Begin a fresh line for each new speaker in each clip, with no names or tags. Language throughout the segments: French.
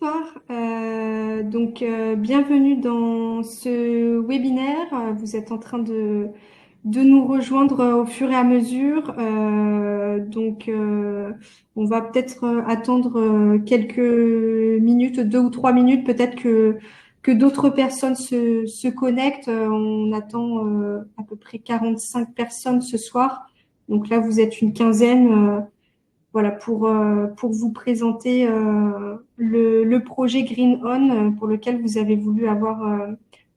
Bonsoir. Bienvenue dans ce webinaire. Vous êtes en train de nous rejoindre au fur et à mesure. On va peut-être attendre quelques minutes, 2 ou 3 minutes, peut-être que d'autres personnes se connectent. On attend à peu près 45 personnes ce soir. Donc là, vous êtes une quinzaine. Voilà, pour vous présenter le projet Green On pour lequel vous avez voulu avoir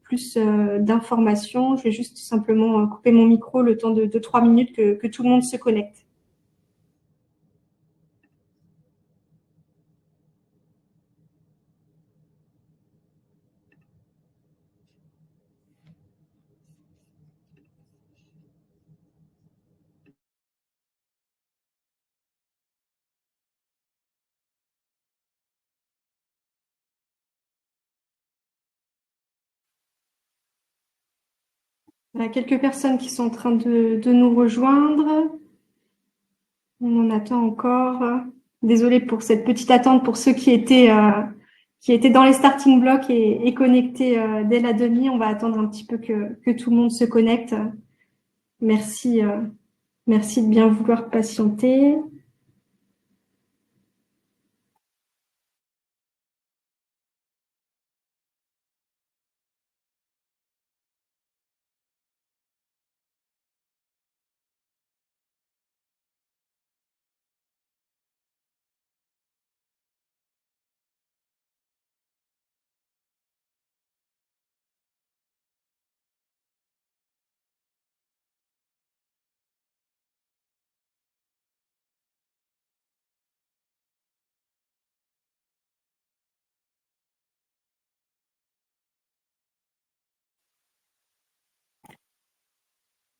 plus d'informations. Je vais juste simplement couper mon micro le temps de 2, 3 minutes que tout le monde se connecte. Il y a quelques personnes qui sont en train de nous rejoindre. On en attend encore. Désolée pour cette petite attente pour ceux qui étaient dans les starting blocks et connectés dès la demi. On va attendre un petit peu que tout le monde se connecte. Merci. Merci de bien vouloir patienter.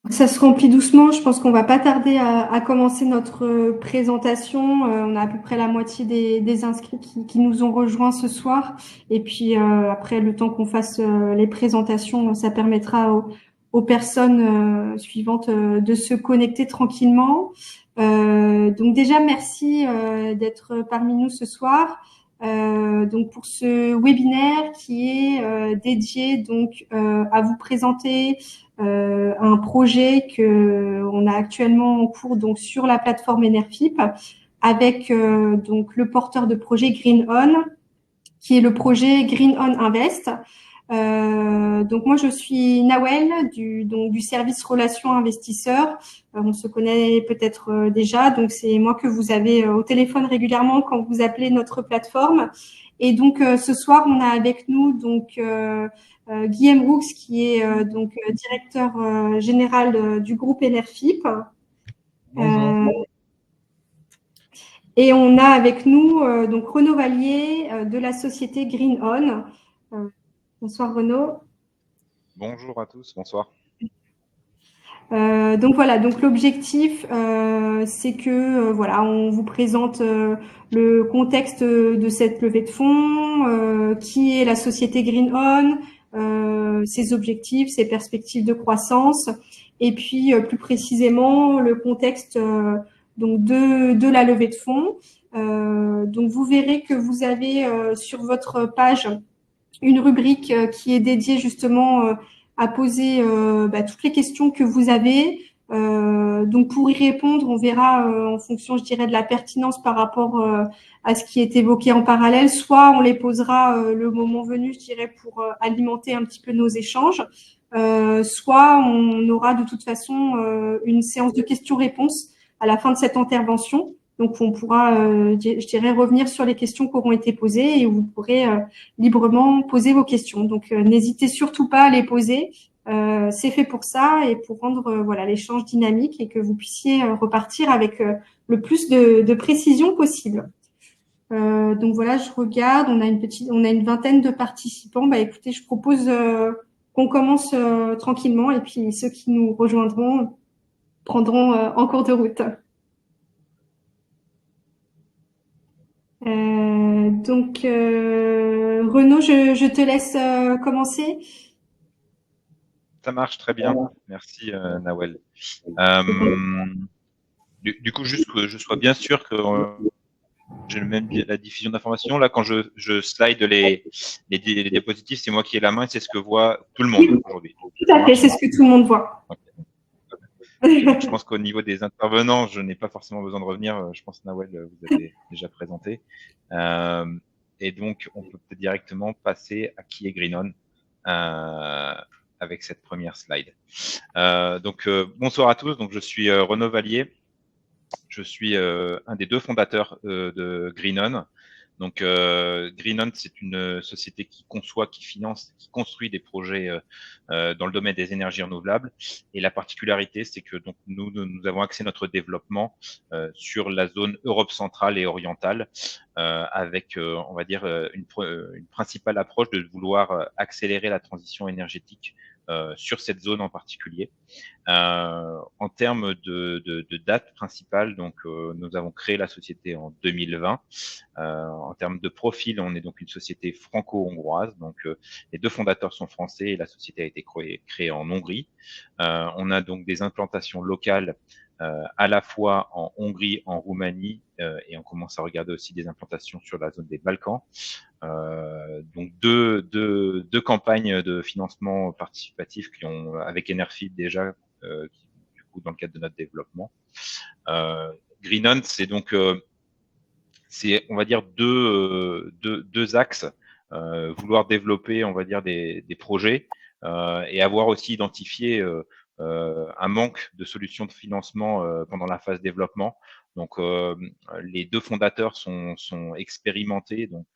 Ça se remplit doucement. Je pense qu'on va pas tarder à commencer notre présentation. On a à peu près la moitié des inscrits qui nous ont rejoints ce soir. Et puis après, le temps qu'on fasse les présentations, ça permettra aux personnes suivantes de se connecter tranquillement. Donc déjà, merci d'être parmi nous ce soir. Donc pour ce webinaire qui est dédié à vous présenter un projet que on a actuellement en cours donc sur la plateforme Enerfip avec donc le porteur de projet Green On qui est le projet Green On Invest. Donc moi je suis Nawel du service relations investisseurs. On se connaît peut-être déjà, donc c'est moi que vous avez au téléphone régulièrement quand vous appelez notre plateforme. Et donc ce soir on a avec nous Guillaume Roux qui est directeur général du groupe Enerfip.
Bonjour.
Et on a avec nous donc Renaud Vallier de la société Green On. Bonsoir Renaud.
Bonjour à tous, bonsoir.
Donc voilà, donc l'objectif, c'est que voilà, on vous présente le contexte de cette levée de fonds, qui est la société Green On, ses objectifs, ses perspectives de croissance, et puis plus précisément le contexte donc de la levée de fonds. Donc vous verrez que vous avez sur votre page une rubrique qui est dédiée justement à poser toutes les questions que vous avez. Donc pour y répondre, on verra en fonction, je dirais, de la pertinence par rapport à ce qui est évoqué en parallèle. Soit on les posera le moment venu, je dirais, pour alimenter un petit peu nos échanges. Soit on aura de toute façon une séance de questions-réponses à la fin de cette intervention. Donc on pourra, je dirais, revenir sur les questions qui auront été posées et vous pourrez librement poser vos questions. Donc, n'hésitez surtout pas à les poser. C'est fait pour ça et pour rendre voilà l'échange dynamique et que vous puissiez repartir avec le plus de précision possible. Donc voilà, je regarde, on a une vingtaine de participants. Bah écoutez, je propose qu'on commence tranquillement et puis ceux qui nous rejoindront prendront en cours de route. Renaud, je te laisse commencer.
Ça marche très bien. Merci Nawel. Euh, du coup, juste que je sois bien sûr que j'ai même la diffusion d'informations. Là, quand je slide les diapositives, c'est moi qui ai la main et c'est ce que voit tout le monde aujourd'hui.
Tout à fait, c'est ce que tout le monde voit.
Okay. Donc, je pense qu'au niveau des intervenants, je n'ai pas forcément besoin de revenir. Je pense, Nawel, vous avez déjà présenté. Et donc, on peut peut-être directement passer à qui est Greenon avec cette première slide. Donc, bonsoir à tous. Donc, je suis Renaud Vallier. Je suis un des deux fondateurs de Greenon. Donc, Greenon, c'est une société qui conçoit, qui finance, qui construit des projets dans le domaine des énergies renouvelables. Et la particularité, c'est que donc nous avons axé notre développement sur la zone Europe centrale et orientale, avec, on va dire, une principale approche de vouloir accélérer la transition énergétique sur cette zone en particulier. En termes de date principale, donc nous avons créé la société en 2020. En termes de profil, on est donc une société franco-hongroise. Donc les deux fondateurs sont français et la société a été créée en Hongrie. On a donc des implantations locales à la fois en Hongrie, en Roumanie, et on commence à regarder aussi des implantations sur la zone des Balkans. Donc deux campagnes de financement participatif qui ont avec Enerfeed déjà, du coup dans le cadre de notre développement. Greenon, c'est donc c'est, on va dire, deux axes. Vouloir développer, on va dire, des projets et avoir aussi identifié un manque de solutions de financement pendant la phase développement. Donc, les deux fondateurs sont expérimentés donc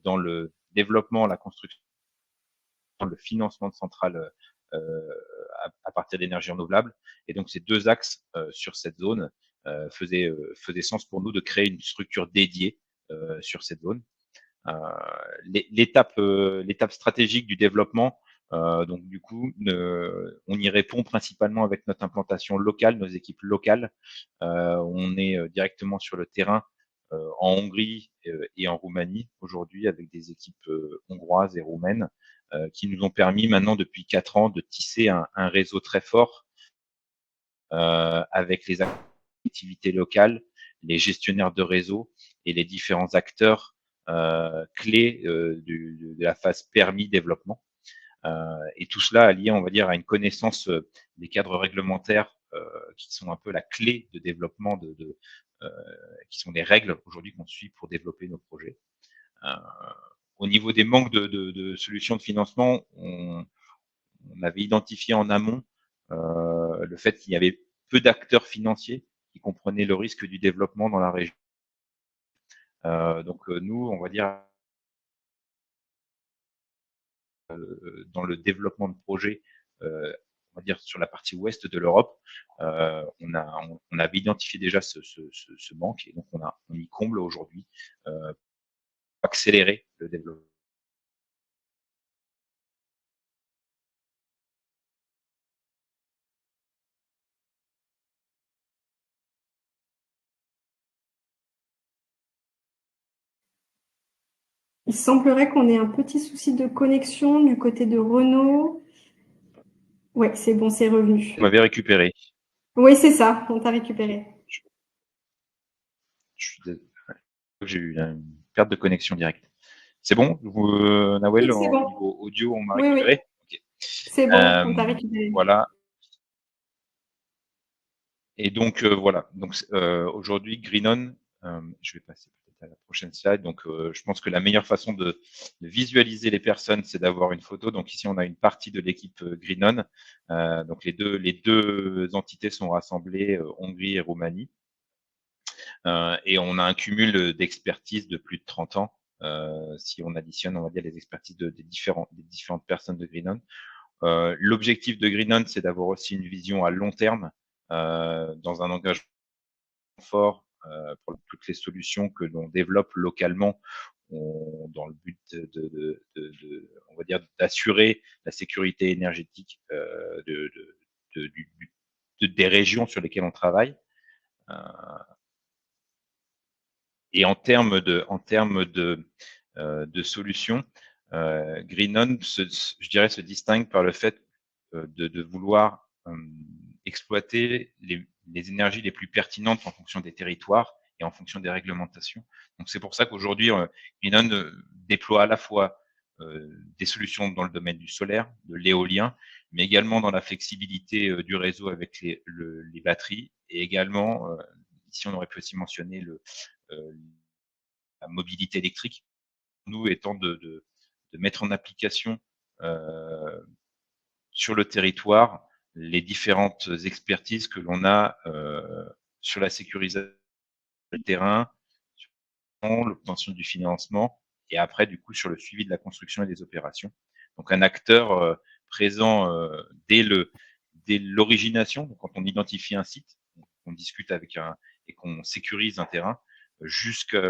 dans le développement, la construction, le financement de centrales à partir d'énergies renouvelables. Et donc, ces deux axes sur cette zone faisait sens pour nous de créer une structure dédiée sur cette zone. L'étape stratégique du développement, donc du coup, on y répond principalement avec notre implantation locale, nos équipes locales. On est directement sur le terrain en Hongrie et en Roumanie aujourd'hui avec des équipes hongroises et roumaines qui nous ont permis maintenant depuis 4 ans de tisser un réseau très fort avec les activités locales, les gestionnaires de réseau et les différents acteurs clés de la phase permis développement. Et tout cela allié, on va dire, à une connaissance des cadres réglementaires qui sont un peu la clé de développement qui sont les règles aujourd'hui qu'on suit pour développer nos projets. Au niveau des manques de solutions de financement, on avait identifié en amont le fait qu'il y avait peu d'acteurs financiers qui comprenaient le risque du développement dans la région. Donc nous, on va dire, dans le développement de projets, on va dire sur la partie ouest de l'Europe, on avait identifié déjà ce manque et donc on y comble aujourd'hui pour accélérer le développement.
Il semblerait qu'on ait un petit souci de connexion du côté de Renaud. Ouais, c'est bon, c'est revenu.
Vous m'avez récupéré.
Oui, c'est ça, on t'a récupéré.
J'ai eu une perte de connexion directe. C'est bon, Nawel, au niveau audio, on m'a récupéré.
Oui. Okay. C'est bon, on t'a récupéré.
Voilà. Et donc voilà. Donc aujourd'hui, Greenon, je vais passer peut-être à la prochaine slide. Donc je pense que la meilleure façon de visualiser les personnes, c'est d'avoir une photo. Donc ici, on a une partie de l'équipe Greenon. Donc les deux entités sont rassemblées, Hongrie et Roumanie. Et on a un cumul d'expertise de plus de 30 ans. Si on additionne, on va dire, les expertises des différentes personnes de Greenon. L'objectif de Greenon, c'est d'avoir aussi une vision à long terme dans un engagement fort pour toutes les solutions que l'on développe localement dans le but on va dire, d'assurer la sécurité énergétique des régions sur lesquelles on travaille. Et en termes de solutions, Greenon, je dirais, se distingue par le fait de vouloir exploiter les énergies les plus pertinentes en fonction des territoires et en fonction des réglementations. Donc c'est pour ça qu'aujourd'hui, Greenon déploie à la fois des solutions dans le domaine du solaire, de l'éolien, mais également dans la flexibilité du réseau avec les batteries, et également, ici on aurait pu aussi mentionner la mobilité électrique, nous étant de mettre en application sur le territoire les différentes expertises que l'on a sur la sécurisation du terrain, sur l'obtention du financement, et après du coup sur le suivi de la construction et des opérations. Donc un acteur présent dès l'origination, quand on identifie un site, on discute avec et qu'on sécurise un terrain, jusqu'à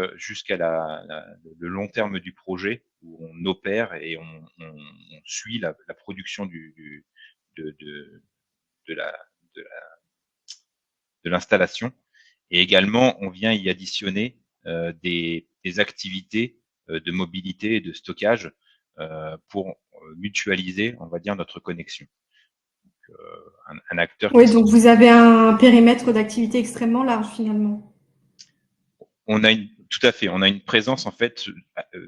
le long terme du projet, où on opère et on suit la production de, de, de la, de l'installation. Et également, on vient y additionner des activités de mobilité et de stockage pour mutualiser, on va dire, notre connexion. Donc, un acteur
Oui, donc vous avez un périmètre d'activité extrêmement large finalement.
Tout à fait, on a une présence en fait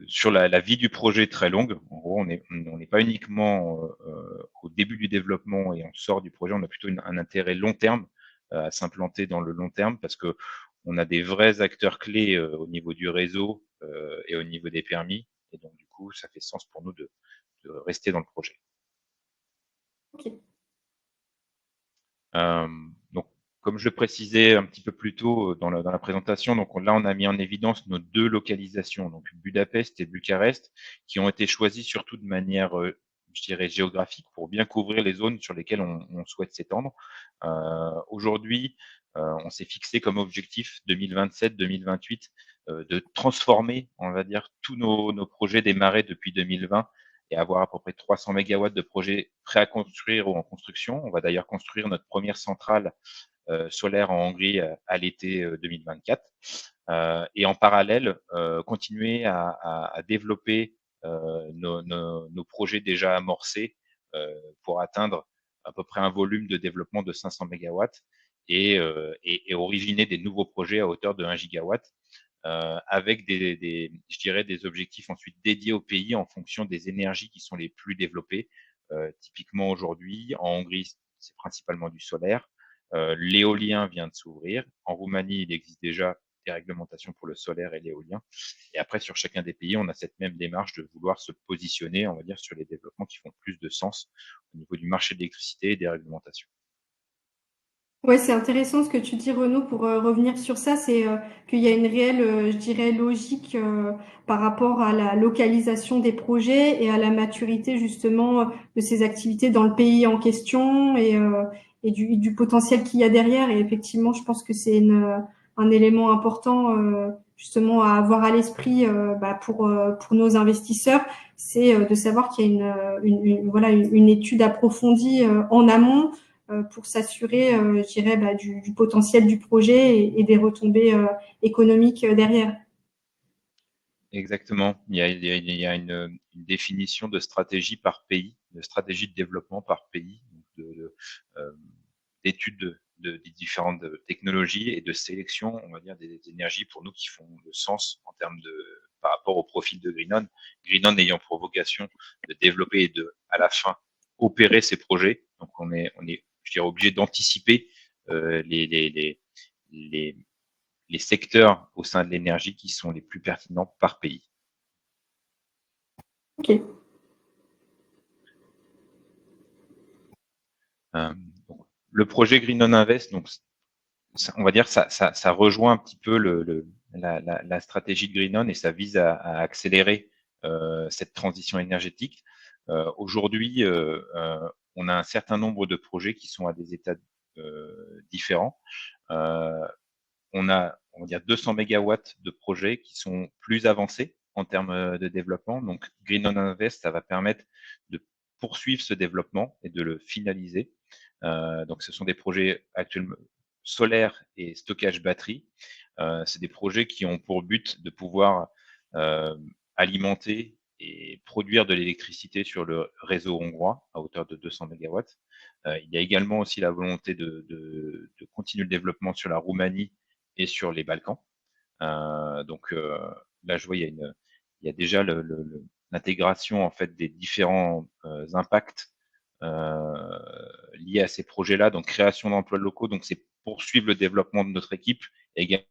sur la vie du projet très longue. En gros, on n'est pas uniquement au début du développement et on sort du projet, on a plutôt un intérêt long terme à s'implanter dans le long terme, parce que on a des vrais acteurs clés au niveau du réseau et au niveau des permis, et donc du coup, ça fait sens pour nous de rester dans le projet.
Okay.
Donc, comme je le précisais un petit peu plus tôt dans la présentation, donc là, on a mis en évidence nos 2 localisations, donc Budapest et Bucarest, qui ont été choisies surtout de manière, je dirais, géographique, pour bien couvrir les zones sur lesquelles on souhaite s'étendre. Aujourd'hui, on s'est fixé comme objectif 2027-2028 de transformer, on va dire, tous nos projets démarrés depuis 2020 et avoir à peu près 300 MW de projets prêts à construire ou en construction. On va d'ailleurs construire notre première centrale solaire en Hongrie à l'été 2024. Et en parallèle, continuer à développer nos projets déjà amorcés pour atteindre à peu près un volume de développement de 500 MW et originer des nouveaux projets à hauteur de 1 gigawatt, avec je dirais, des objectifs ensuite dédiés au pays en fonction des énergies qui sont les plus développées. Typiquement aujourd'hui, en Hongrie, c'est principalement du solaire. L'éolien vient de s'ouvrir. En Roumanie, il existe déjà des réglementations pour le solaire et l'éolien. Et après, sur chacun des pays, on a cette même démarche de vouloir se positionner, on va dire, sur les développements qui font plus de sens au niveau du marché de l'électricité et des réglementations.
Ouais, c'est intéressant ce que tu dis, Renaud, pour revenir sur ça, c'est qu'il y a une réelle, je dirais, logique par rapport à la localisation des projets et à la maturité justement de ces activités dans le pays en question et du potentiel qu'il y a derrière. Et effectivement, je pense que c'est un élément important justement à avoir à l'esprit pour nos investisseurs, c'est de savoir qu'il y a voilà, une étude approfondie en amont pour s'assurer, je dirais, du potentiel du projet et des retombées économiques derrière.
Exactement. Il y a une définition de stratégie par pays, de stratégie de développement par pays, d'études des différentes technologies et de sélection, on va dire, des énergies pour nous qui font le sens en termes par rapport au profil de Greenon. Greenon ayant pour vocation de développer et à la fin, opérer ces projets. Donc, on est, je dirais, obligé d'anticiper les secteurs au sein de l'énergie qui sont les plus pertinents par pays.
Ok.
Le projet Green on Invest, donc on va dire ça rejoint un petit peu la stratégie de Green On, et ça vise à accélérer cette transition énergétique. Aujourd'hui, on a un certain nombre de projets qui sont à des états différents. On va dire 200 MW de projets qui sont plus avancés en termes de développement. Donc, Green on Invest, ça va permettre de poursuivre ce développement et de le finaliser. Donc, ce sont des projets actuellement solaires et stockage batterie. C'est des projets qui ont pour but de pouvoir alimenter et produire de l'électricité sur le réseau hongrois à hauteur de 200 MW. Il y a également aussi la volonté de continuer le développement sur la Roumanie et sur les Balkans. Donc là, je vois, il y a déjà l'intégration en fait des différents impacts liés à ces projets-là. Donc création d'emplois locaux, donc c'est poursuivre le développement de notre équipe et également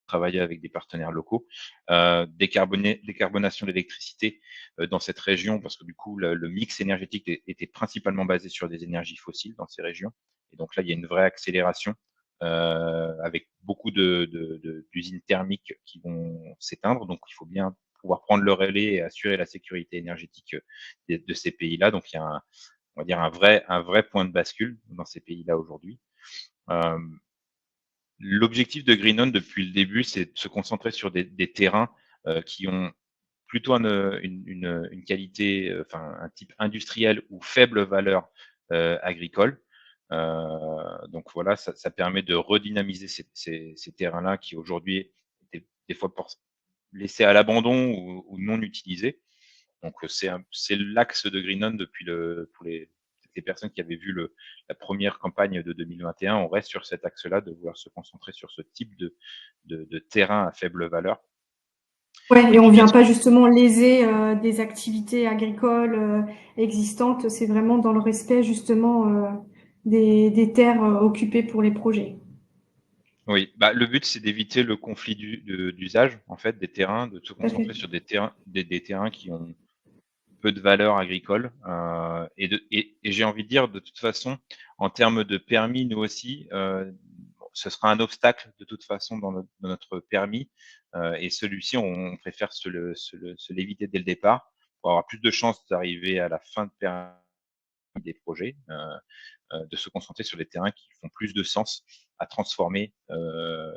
travailler avec des partenaires locaux, décarbonation de l'électricité dans cette région, parce que du coup, le mix énergétique était principalement basé sur des énergies fossiles dans ces régions. Et donc là, il y a une vraie accélération avec beaucoup d'usines thermiques qui vont s'éteindre. Donc, il faut bien pouvoir prendre le relais et assurer la sécurité énergétique de ces pays-là. Donc, il y a on va dire un vrai point de bascule dans ces pays-là aujourd'hui. Euh, L'objectif de Greenon depuis le début, c'est de se concentrer sur des terrains qui ont plutôt une qualité, enfin un type industriel ou faible valeur agricole. Donc voilà, ça permet de redynamiser ces terrains-là qui aujourd'hui étaient des fois laissés à l'abandon ou non utilisés. Donc c'est l'axe de Greenon depuis pour les personnes qui avaient vu la première campagne de 2021. On reste sur cet axe-là de vouloir se concentrer sur ce type de terrain à faible valeur.
Ouais,
Et
et on
puis bien
vient
sûr,
pas justement léser des activités agricoles existantes. C'est vraiment dans le respect justement des terres occupées pour les projets.
oui, bah, le but c'est d'éviter le conflit d'usage en fait des terrains, de se
Tout à fait.
concentrer sur des terrains qui ont peu de valeur agricole. Et j'ai envie de dire, de toute façon, en termes de permis, nous aussi, ce sera un obstacle de toute façon dans notre permis. Et celui-ci, on préfère se l'éviter dès le départ pour avoir plus de chances d'arriver à la fin de permis des projets, de se concentrer sur les terrains qui font plus de sens à transformer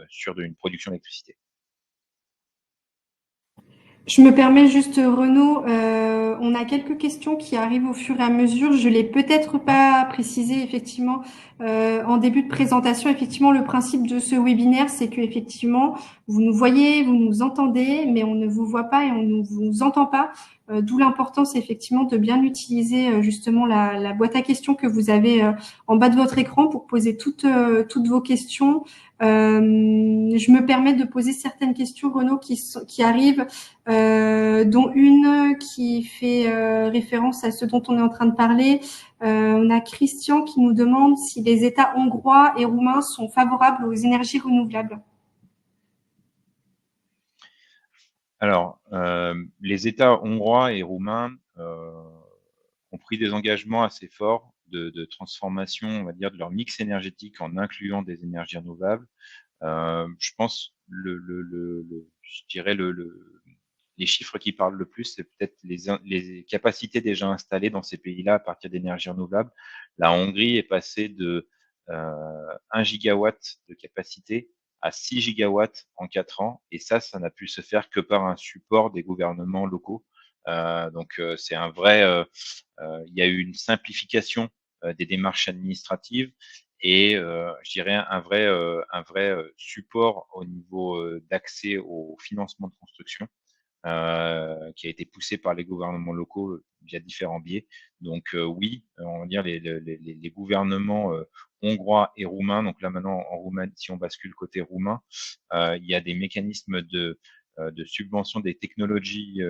sur une production d'électricité.
Je me permets juste, Renaud, on a quelques questions qui arrivent au fur et à mesure. Je l'ai peut-être
Mmh.
pas précisé effectivement en début de présentation. Effectivement, le principe de ce webinaire, c'est que effectivement, vous nous voyez, vous nous entendez, mais on ne vous voit pas et on ne vous entend pas. D'où l'importance effectivement de bien utiliser justement la boîte à questions que vous avez en bas de votre écran pour poser toutes vos questions. Je me permets de poser certaines questions, Renaud, qui arrivent dont une qui fait référence à ce dont on est en train de parler. On a Christian qui nous demande si les États hongrois et roumains sont favorables aux énergies renouvelables.
Alors, les États hongrois et roumains ont pris des engagements assez forts de transformation, on va dire, de leur mix énergétique en incluant des énergies renouvelables. Je pense je dirais les chiffres qui parlent le plus, c'est peut-être les capacités déjà installées dans ces pays-là à partir d'énergies renouvelables. La Hongrie est passée de 1 gigawatt de capacité à 6 gigawatts en 4 ans, et ça n'a pu se faire que par un support des gouvernements locaux. Donc c'est un vrai, il y a eu une simplification des démarches administratives et je dirais un vrai support au niveau d'accès au financement de construction qui a été poussé par les gouvernements locaux via différents biais. Donc oui, on va dire les gouvernements hongrois et roumains. Donc là maintenant en Roumanie, si on bascule côté roumain, il y a des mécanismes de subvention des technologies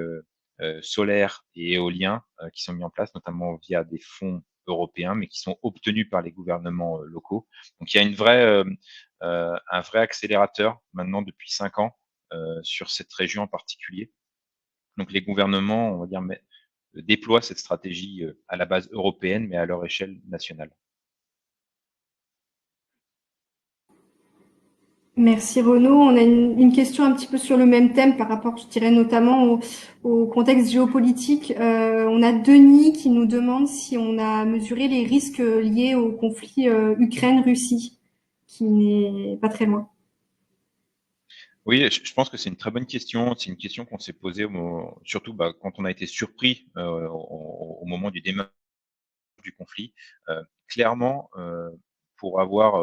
solaires et éoliens qui sont mis en place, notamment via des fonds européens, mais qui sont obtenus par les gouvernements locaux. Donc il y a un vrai accélérateur maintenant depuis 5 ans sur cette région en particulier. Donc les gouvernements, on va dire, déploient cette stratégie à la base européenne, mais à leur échelle nationale.
Merci Renaud. On a une question un petit peu sur le même thème par rapport, je dirais notamment au contexte géopolitique. On a Denis qui nous demande si on a mesuré les risques liés au conflit Ukraine-Russie, qui n'est pas très loin.
Oui, je pense que c'est une très bonne question. C'est une question qu'on s'est posée, surtout quand on a été surpris au moment du démarrage du conflit. Clairement, pour avoir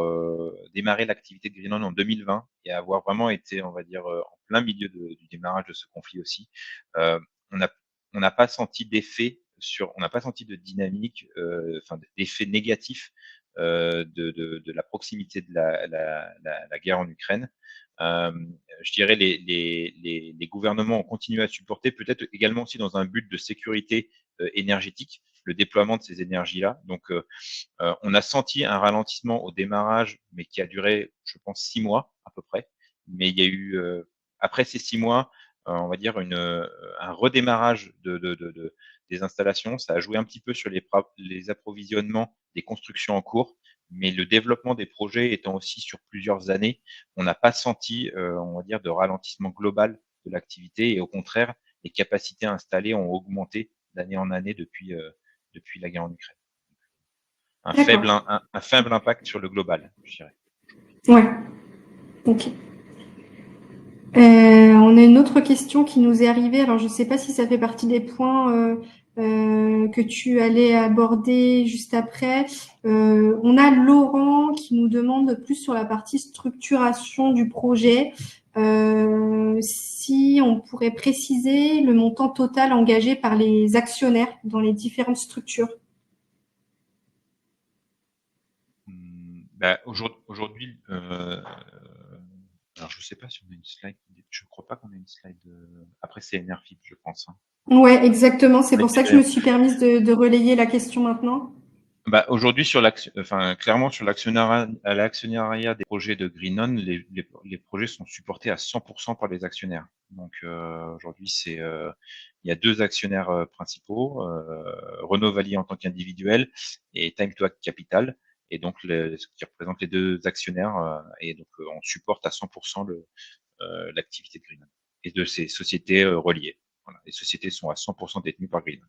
démarré l'activité de Greenon en 2020 et avoir vraiment été, on va dire, en plein milieu du démarrage de ce conflit aussi, euh, on n'a on n'a pas senti d'effet on n'a pas senti de dynamique, enfin d'effet négatif de la proximité de la guerre en Ukraine. Je dirais les gouvernements ont continué à supporter, peut-être également aussi dans un but de sécurité énergétique, le déploiement de ces énergies-là. Donc, on a senti un ralentissement au démarrage, mais qui a duré, je pense, 6 mois à peu près. Mais il y a eu, après ces 6 mois, on va dire un redémarrage des installations. Ça a joué un petit peu sur les approvisionnements des constructions en cours, mais le développement des projets étant aussi sur plusieurs années, on n'a pas senti, on va dire, de ralentissement global de l'activité, et au contraire, les capacités installées ont augmenté d'année en année depuis la guerre en Ukraine. Un faible impact sur le global, je dirais.
Ouais. Ok. On a une autre question qui nous est arrivée. Alors, je ne sais pas si ça fait partie des points que tu allais aborder juste après. On a Laurent qui nous demande plus sur la partie structuration du projet. Si on pourrait préciser le montant total engagé par les actionnaires dans les différentes structures.
Aujourd'hui, alors je ne sais pas si on a une slide. Je ne crois pas qu'on ait une slide. Après, c'est Enerfip, je pense. Hein.
Ouais, exactement. C'est pour ça que je me suis permise de relayer la question maintenant.
Aujourd'hui, clairement sur l'actionnariat des projets de Greenon, les projets sont supportés à 100% par les actionnaires. Donc aujourd'hui, il y a 2 actionnaires principaux, Renaud Valier en tant qu'individuel et Time to Act Capital, et donc ce qui représente les 2 actionnaires, et donc on supporte à 100% l'activité de Greenon et de ces sociétés reliées. Voilà, les sociétés sont à 100% détenues par Greenon.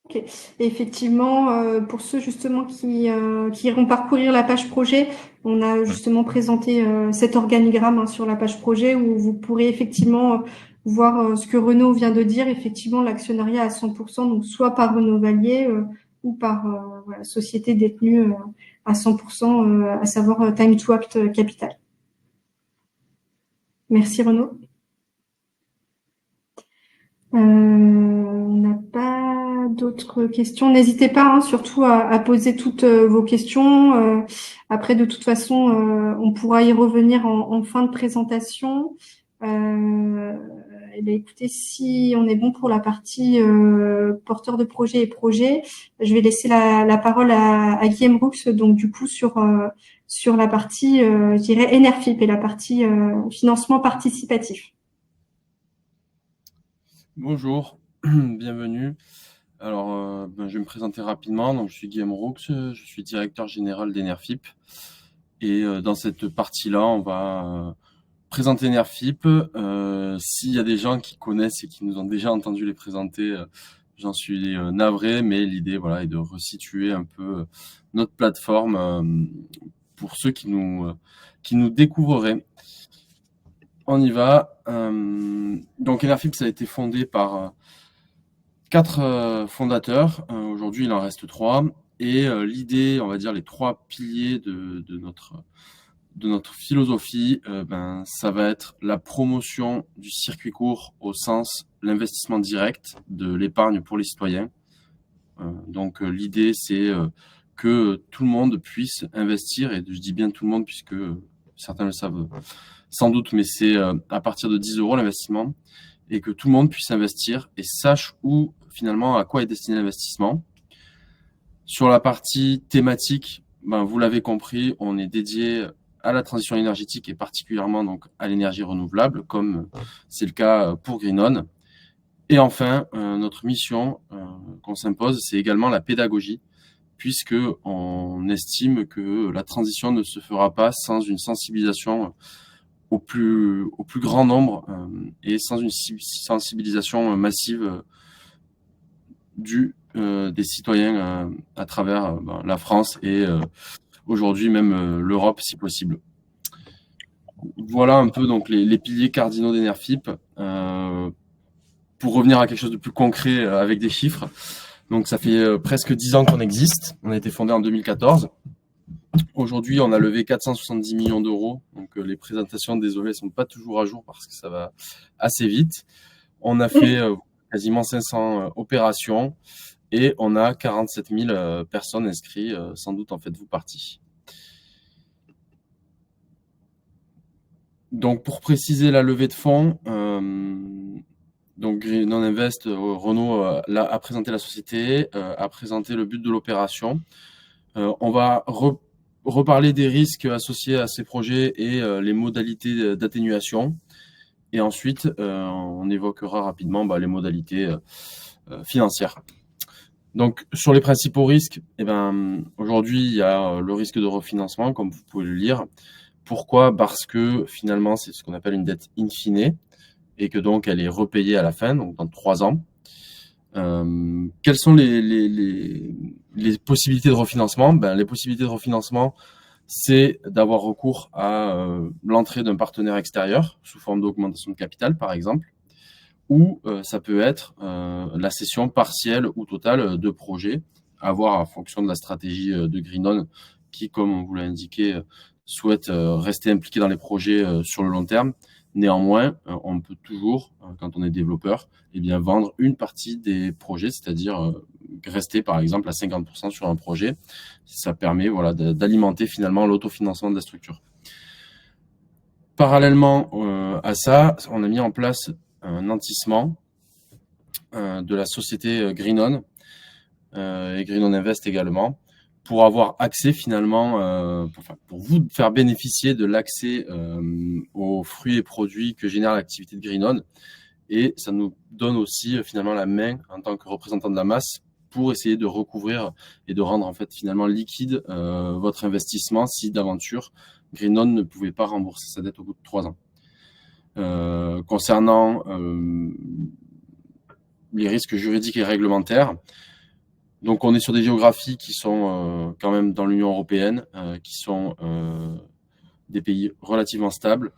Ok. Et effectivement, pour ceux justement qui iront parcourir la page projet, on a justement présenté cet organigramme sur la page projet où vous pourrez effectivement voir ce que Renaud vient de dire. Effectivement, l'actionnariat à 100%, donc soit par Renaud Valier ou par société détenue à 100%, à savoir Time to Act Capital. Merci Renaud. On n'a pas d'autres questions. N'hésitez pas surtout à poser toutes vos questions. Après, de toute façon, on pourra y revenir en fin de présentation. Écoutez, si on est bon pour la partie porteur de projet et projet, je vais laisser la parole à Guillaume Roux, donc du coup sur la partie, je dirais, Enerfip et la partie financement participatif.
Bonjour, bienvenue. Alors, je vais me présenter rapidement. Donc, je suis Guillaume Roux, je suis directeur général d'Enerfip. Et dans cette partie-là, on va présenter Enerfip. S'il y a des gens qui connaissent et qui nous ont déjà entendu les présenter, j'en suis navré, mais l'idée est de resituer un peu notre plateforme pour ceux qui nous découvreraient. On y va. Donc Enerfip, ça a été fondé par 4 fondateurs. Aujourd'hui, il en reste 3. Et l'idée, on va dire les 3 piliers de notre philosophie, ça va être la promotion du circuit court au sens l'investissement direct de l'épargne pour les citoyens. Donc l'idée, c'est que tout le monde puisse investir, et je dis bien tout le monde puisque certains le savent sans doute, mais c'est à partir de 10 € l'investissement, et que tout le monde puisse investir et sache finalement à quoi est destiné l'investissement. Sur la partie thématique, vous l'avez compris, on est dédié à la transition énergétique et particulièrement donc à l'énergie renouvelable, comme c'est le cas pour Greenon. Et enfin, notre mission qu'on s'impose, c'est également la pédagogie, puisque on estime que la transition ne se fera pas sans une sensibilisation au plus grand nombre et sans une sensibilisation massive des citoyens à travers la France et aujourd'hui même l'Europe si possible. Voilà un peu donc les piliers cardinaux d'Enerfip. Pour revenir à quelque chose de plus concret avec des chiffres, donc ça fait presque 10 ans qu'on existe. On a été fondé en 2014. Aujourd'hui, on a levé 470 millions d'euros. Donc, les présentations, désolé, ne sont pas toujours à jour parce que ça va assez vite. On a fait quasiment 500 opérations et on a 47 000 personnes inscrites, sans doute en faites-vous partie. Donc, pour préciser la levée de fonds, donc Green On Invest, Renaud a présenté la société, a présenté le but de l'opération. On va reparler des risques associés à ces projets et les modalités d'atténuation. Et ensuite, on évoquera rapidement les modalités financières. Donc, sur les principaux risques, aujourd'hui, il y a le risque de refinancement, comme vous pouvez le lire. Pourquoi ? Parce que finalement, c'est ce qu'on appelle une dette in fine et que donc elle est repayée à la fin, donc dans 3 ans. Quelles sont les possibilités de refinancement ? Les possibilités de refinancement, c'est d'avoir recours à l'entrée d'un partenaire extérieur sous forme d'augmentation de capital, par exemple, ou ça peut être la cession partielle ou totale de projets, à voir en fonction de la stratégie de Green On, qui, comme on vous l'a indiqué, souhaite rester impliqué dans les projets sur le long terme. Néanmoins, on peut toujours, quand on est développeur, vendre une partie des projets, c'est-à-dire rester par exemple à 50% sur un projet. Ça permet d'alimenter finalement l'autofinancement de la structure. Parallèlement à ça, on a mis en place un nantissement de la société Green On et Green On Invest également, pour avoir accès finalement, pour vous faire bénéficier de l'accès aux fruits et produits que génère l'activité de Green On. Et ça nous donne aussi finalement la main en tant que représentant de la masse pour essayer de recouvrir et de rendre en fait finalement liquide votre investissement si d'aventure Green On ne pouvait pas rembourser sa dette au bout de 3 ans. Concernant les risques juridiques et réglementaires, donc, on est sur des géographies qui sont quand même dans l'Union européenne, qui sont des pays relativement stables,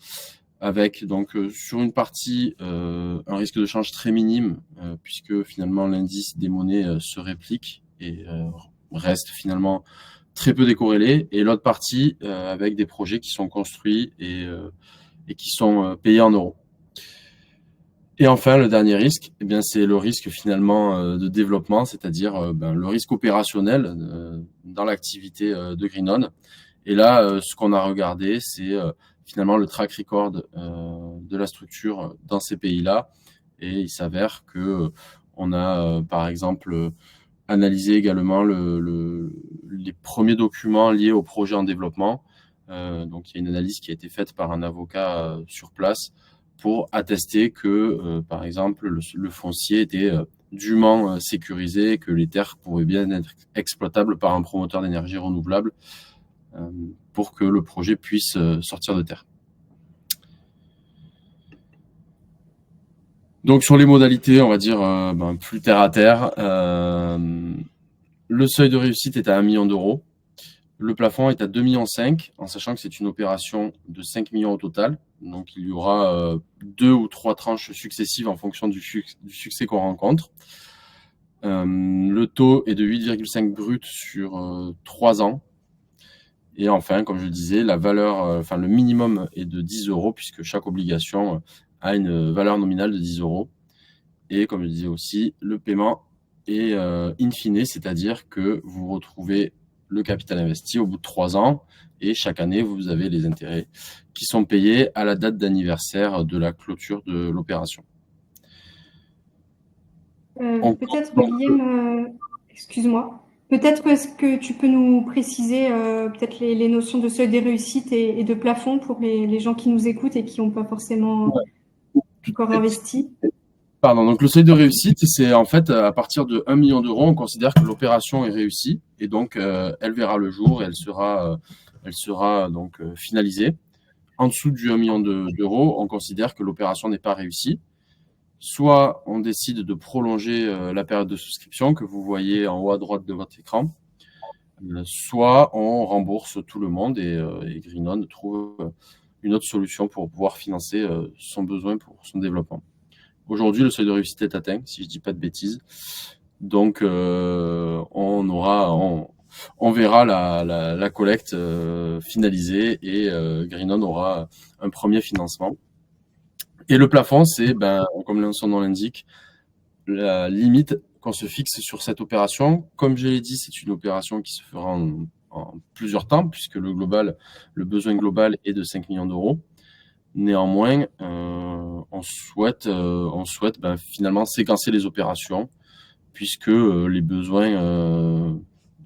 avec donc sur une partie un risque de change très minime, puisque finalement l'indice des monnaies se réplique et reste finalement très peu décorrélé, et l'autre partie avec des projets qui sont construits et qui sont payés en euros. Et enfin, le dernier risque, c'est le risque finalement de développement, c'est-à-dire le risque opérationnel dans l'activité de Green On. Et là, ce qu'on a regardé, c'est finalement le track record de la structure dans ces pays-là. Et il s'avère que on a, par exemple, analysé également les premiers documents liés au projet en développement. Donc, il y a une analyse qui a été faite par un avocat sur place pour attester que, par exemple, le foncier était dûment sécurisé, que les terres pourraient bien être exploitables par un promoteur d'énergie renouvelable pour que le projet puisse sortir de terre. Donc, sur les modalités, on va dire plus terre à terre, le seuil de réussite est à 1 million d'euros. Le plafond est à 2,5 millions, en sachant que c'est une opération de 5 millions au total. Donc, il y aura 2 ou 3 tranches successives en fonction du succès qu'on rencontre. Le taux est de 8,5 brut sur 3 ans. Et enfin, comme je le disais, la valeur, le minimum est de 10 euros, puisque chaque obligation a une valeur nominale de 10 euros. Et comme je disais aussi, le paiement est in fine, c'est-à-dire que vous retrouvez le capital investi au bout de 3 ans et chaque année, vous avez les intérêts qui sont payés à la date d'anniversaire de la clôture de l'opération.
Peut-être, Guillaume, excuse-moi, peut-être est-ce que tu peux nous préciser peut-être les notions de seuil des réussites et de plafond pour les gens qui nous écoutent et qui n'ont pas forcément encore investi.
Pardon, donc le seuil de réussite, c'est en fait à partir de 1 million d'euros, on considère que l'opération est réussie et donc elle verra le jour et elle sera donc finalisée. En dessous du 1 million d'euros, on considère que l'opération n'est pas réussie. Soit on décide de prolonger la période de souscription que vous voyez en haut à droite de votre écran, soit on rembourse tout le monde et Green On trouve une autre solution pour pouvoir financer son besoin pour son développement. Aujourd'hui, le seuil de réussite est atteint, si je ne dis pas de bêtises. Donc, on verra la collecte finalisée et Green On aura un premier financement. Et le plafond, c'est, comme son nom l'indique, la limite qu'on se fixe sur cette opération. Comme je l'ai dit, c'est une opération qui se fera en plusieurs temps, puisque le besoin global est de 5 millions d'euros. Néanmoins, on souhaite finalement séquencer les opérations, puisque les besoins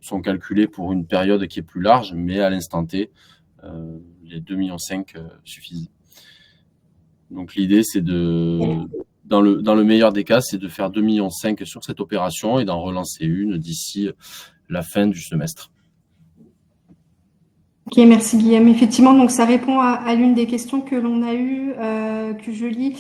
sont calculés pour une période qui est plus large, mais à l'instant T, les 2,5 millions suffisent. Donc l'idée, c'est dans le meilleur des cas, c'est de faire 2,5 millions sur cette opération et d'en relancer une d'ici la fin du semestre.
Ok, merci Guillaume. Effectivement, donc ça répond à l'une des questions que l'on a eues, que je lis,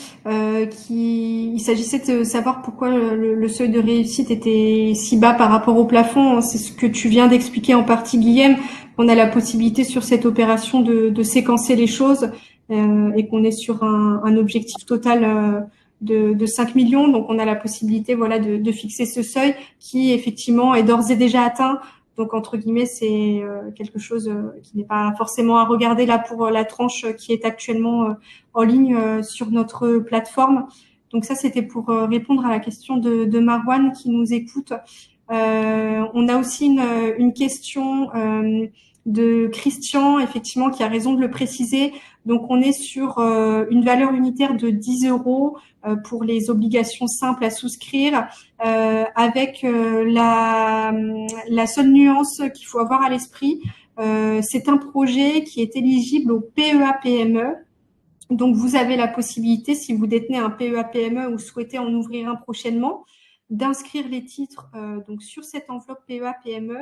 il s'agissait de savoir pourquoi le seuil de réussite était si bas par rapport au plafond. C'est ce que tu viens d'expliquer en partie, Guillaume. On a la possibilité sur cette opération de séquencer les choses et qu'on est sur un objectif total de 5 millions. Donc, on a la possibilité, voilà, de fixer ce seuil qui, effectivement, est d'ores et déjà atteint. Donc, entre guillemets, c'est quelque chose qui n'est pas forcément à regarder là pour la tranche qui est actuellement en ligne sur notre plateforme. Donc, ça, c'était pour répondre à la question de Marwan qui nous écoute. On a aussi une question de Christian, effectivement, qui a raison de le préciser. Donc, on est sur une valeur unitaire de 10 euros pour les obligations simples à souscrire, avec la seule nuance qu'il faut avoir à l'esprit, c'est un projet qui est éligible au PEA-PME. Donc, vous avez la possibilité, si vous détenez un PEA-PME ou souhaitez en ouvrir un prochainement, d'inscrire les titres donc sur cette enveloppe PEA-PME.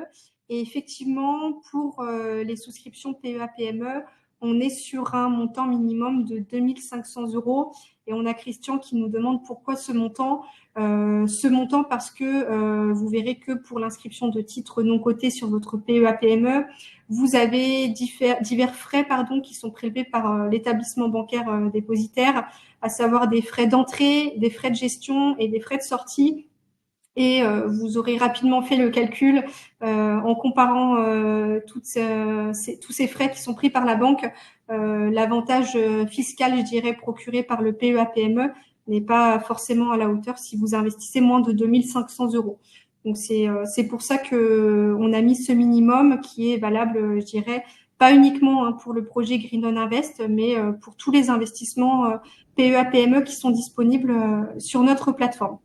Et effectivement, pour les souscriptions PEA-PME, on est sur un montant minimum de 2 500 euros. Et on a Christian qui nous demande pourquoi ce montant. Ce montant parce que vous verrez que pour l'inscription de titres non cotés sur votre PEA-PME, vous avez divers frais qui sont prélevés par l'établissement bancaire dépositaire, à savoir des frais d'entrée, des frais de gestion et des frais de sortie. Et vous aurez rapidement fait le calcul en comparant tous ces frais qui sont pris par la banque. L'avantage fiscal, je dirais, procuré par le PEA-PME n'est pas forcément à la hauteur si vous investissez moins de 2 500 euros. Donc, c'est pour ça qu'on a mis ce minimum qui est valable, je dirais, pas uniquement pour le projet Green On Invest, mais pour tous les investissements PEA-PME qui sont disponibles sur notre plateforme.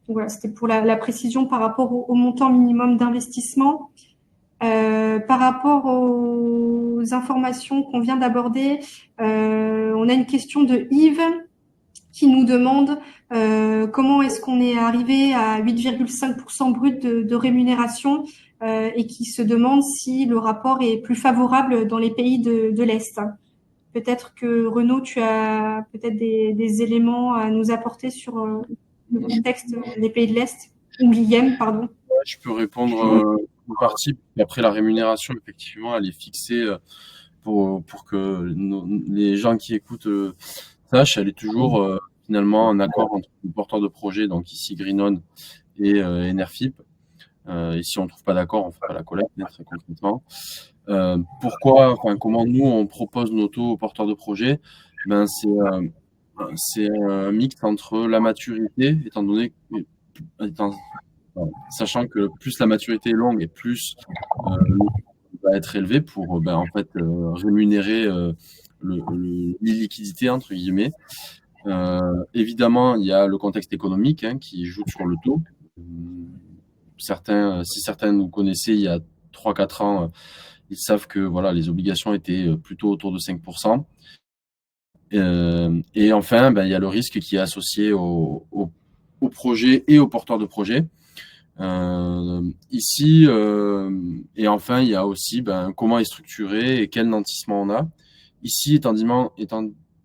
Donc voilà, c'était pour la précision par rapport au montant minimum d'investissement. Par rapport aux informations qu'on vient d'aborder, on a une question de Yves qui nous demande comment est-ce qu'on est arrivé à 8,5% brut de rémunération et qui se demande si le rapport est plus favorable dans les pays de l'Est. Peut-être que Renaud, tu as peut-être des éléments à nous apporter sur le contexte des pays de l'Est, ou Guillaume, pardon.
Je peux répondre en partie. Après, la rémunération, effectivement, elle est fixée pour que les gens qui écoutent sachent, elle est toujours finalement un accord entre le porteur de projet, donc ici Green On et Enerfip. Et si on ne trouve pas d'accord, on ne fait pas la collecte, très concrètement. Comment nous, on propose nos taux aux porteurs de projet? C'est un mix entre la maturité, sachant que plus la maturité est longue et plus le va être élevé pour rémunérer l'illiquidité, entre guillemets. Évidemment, il y a le contexte économique qui joue sur le taux. Si certains nous connaissaient il y a 3-4 ans, ils savent que voilà, les obligations étaient plutôt autour de 5%. Et enfin, il y a le risque qui est associé au projet et aux porteurs de projet. Ici, et enfin, il y a aussi comment est structuré et quel nantissement on a. Ici, étant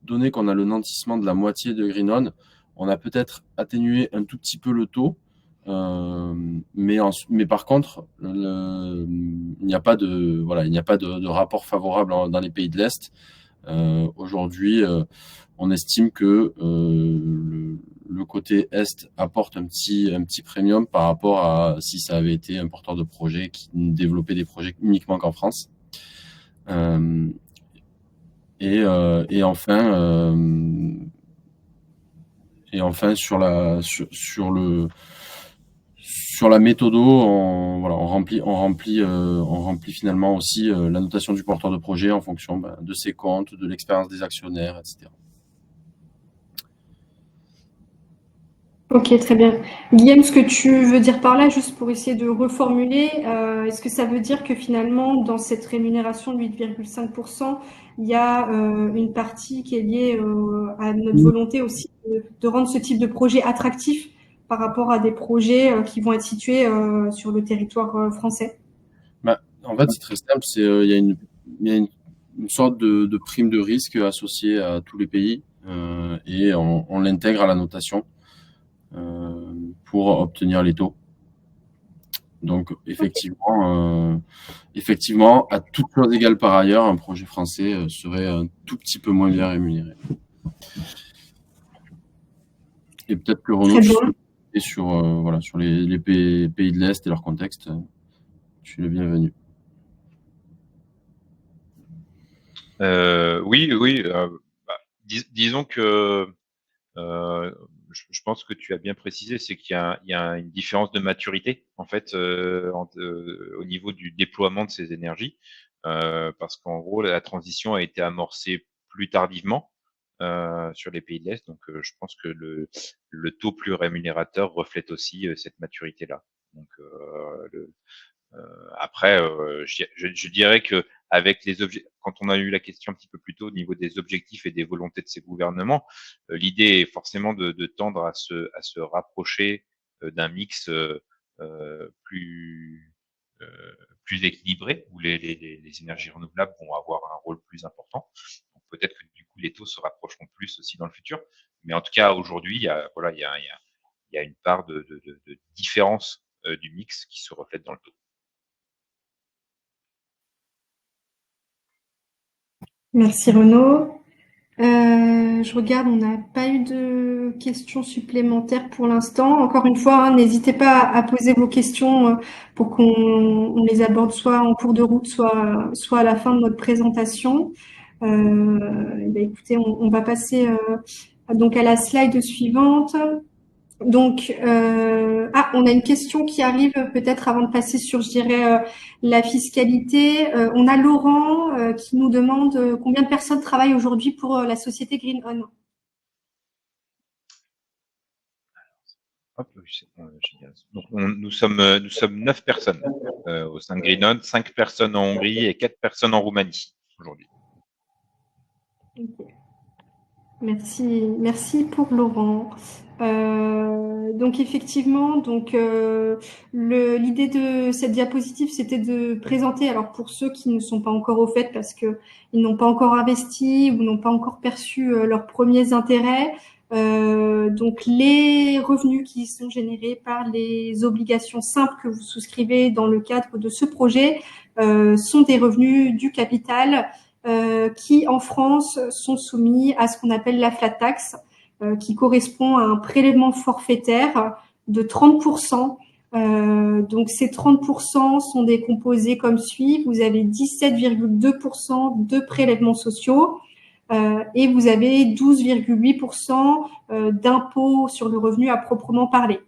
donné qu'on a le nantissement de la moitié de Green On a peut-être atténué un tout petit peu le taux. Mais par contre, il n'y a pas de rapport favorable dans les pays de l'Est. Aujourd'hui, on estime que le côté Est apporte un petit premium par rapport à si ça avait été un porteur de projet qui développait des projets uniquement qu'en France. Et enfin sur la méthodo, on remplit finalement aussi la notation du porteur de projet en fonction de ses comptes, de l'expérience des actionnaires, etc.
Ok, très bien. Guillaume, ce que tu veux dire par là, juste pour essayer de reformuler, est-ce que ça veut dire que finalement, dans cette rémunération de 8,5%, il y a une partie qui est liée à notre volonté aussi de rendre ce type de projet attractif par rapport à des projets qui vont être situés sur le territoire français?
En fait, c'est très simple. Il y a une sorte de prime de risque associée à tous les pays et on l'intègre à la notation pour obtenir les taux. Donc, effectivement, à toutes choses égales par ailleurs, un projet français serait un tout petit peu moins bien rémunéré. Et peut-être que Renaud, sur les pays de l'Est et leur contexte, tu es le bienvenu.
Oui. Disons que je pense que tu as bien précisé, c'est qu'il y a une différence de maturité en fait au niveau du déploiement de ces énergies, parce qu'en gros la transition a été amorcée plus tardivement sur les pays de l'Est, donc je pense que le taux plus rémunérateur reflète aussi cette maturité-là. Donc après, je dirais que avec quand on a eu la question un petit peu plus tôt au niveau des objectifs et des volontés de ces gouvernements, l'idée est forcément de tendre à se rapprocher d'un mix plus plus équilibré, où les énergies renouvelables vont avoir un rôle plus important. Donc peut-être que du coup les taux se rapprocheront plus aussi dans le futur. Mais en tout cas aujourd'hui, il y a une part de différence du mix qui se reflète dans le taux.
Merci Renaud. Je regarde, on n'a pas eu de questions supplémentaires pour l'instant. Encore une fois, hein, n'hésitez pas à poser vos questions pour qu'on les aborde soit en cours de route, soit à la fin de notre présentation. Écoutez, on va passer donc à la slide suivante. Donc, on a une question qui arrive peut-être avant de passer sur, je dirais, la fiscalité. On a Laurent qui nous demande combien de personnes travaillent aujourd'hui pour la société Green On.
Donc, nous sommes 9 personnes au sein de Green On, 5 personnes en Hongrie et 4 personnes en Roumanie aujourd'hui.
Okay. Merci pour Laurent. Donc effectivement, l'idée de cette diapositive, c'était de présenter, alors pour ceux qui ne sont pas encore au fait parce que ils n'ont pas encore investi ou n'ont pas encore perçu leurs premiers intérêts, donc les revenus qui sont générés par les obligations simples que vous souscrivez dans le cadre de ce projet sont des revenus du capital qui en France sont soumis à ce qu'on appelle la flat tax, qui correspond à un prélèvement forfaitaire de 30%. Donc ces 30% sont décomposés comme suit. Vous avez 17,2% de prélèvements sociaux et vous avez 12,8% d'impôts sur le revenu à proprement parler.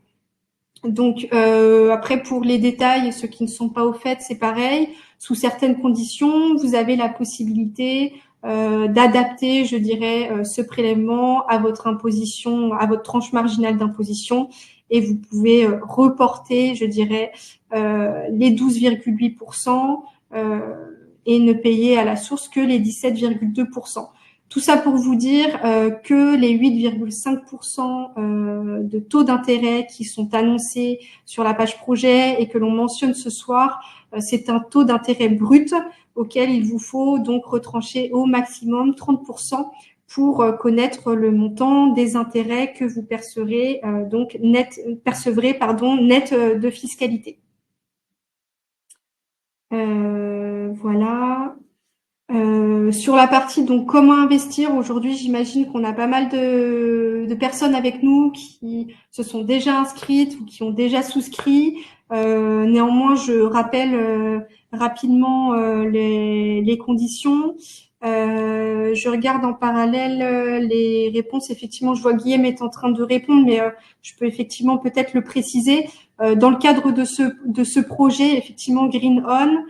Donc après pour les détails, ceux qui ne sont pas au fait, c'est pareil. Sous certaines conditions, vous avez la possibilité d'adapter, je dirais, ce prélèvement à votre imposition, à votre tranche marginale d'imposition, et vous pouvez reporter, je dirais, les 12,8% et ne payer à la source que les 17,2%. Tout ça pour vous dire que les 8,5% de taux d'intérêt qui sont annoncés sur la page projet et que l'on mentionne ce soir, c'est un taux d'intérêt brut auquel il vous faut donc retrancher au maximum 30% pour connaître le montant des intérêts que vous percevrez net de fiscalité. Voilà. Sur la partie donc comment investir, aujourd'hui j'imagine qu'on a pas mal de personnes avec nous qui se sont déjà inscrites ou qui ont déjà souscrit. Néanmoins, je rappelle rapidement les conditions. Je regarde en parallèle les réponses. Effectivement, je vois Guillaume est en train de répondre, mais je peux effectivement peut-être le préciser. Dans le cadre de ce projet, effectivement, Green On,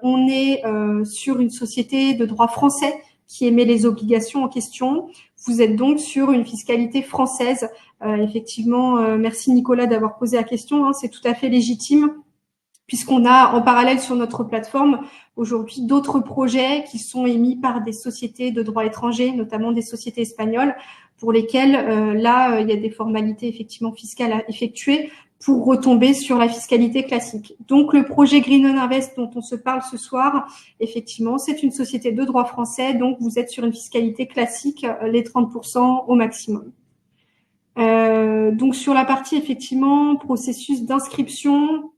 on est sur une société de droit français qui émet les obligations en question. Vous êtes donc sur une fiscalité française. Effectivement, merci Nicolas d'avoir posé la question, hein, c'est tout à fait légitime, puisqu'on a en parallèle sur notre plateforme aujourd'hui d'autres projets qui sont émis par des sociétés de droit étranger, notamment des sociétés espagnoles, pour lesquelles là, il y a des formalités effectivement fiscales à effectuer pour retomber sur la fiscalité classique. Donc le projet Green On Invest dont on se parle ce soir, effectivement, c'est une société de droit français, donc vous êtes sur une fiscalité classique, les 30% au maximum. Donc sur la partie effectivement processus d'inscription,